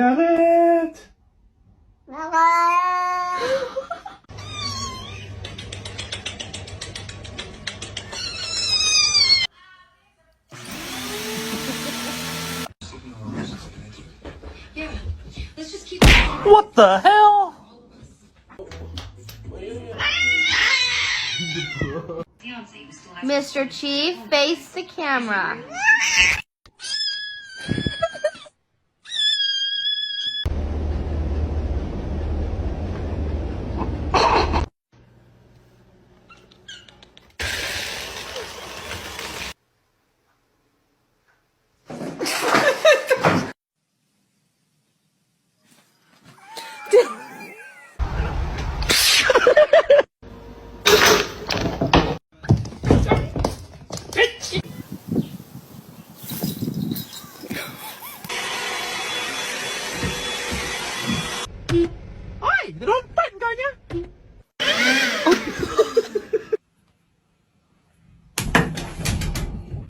Got it! Yeah, let's just keep. What the hell? Mr. Chief, face the camera. Ay, little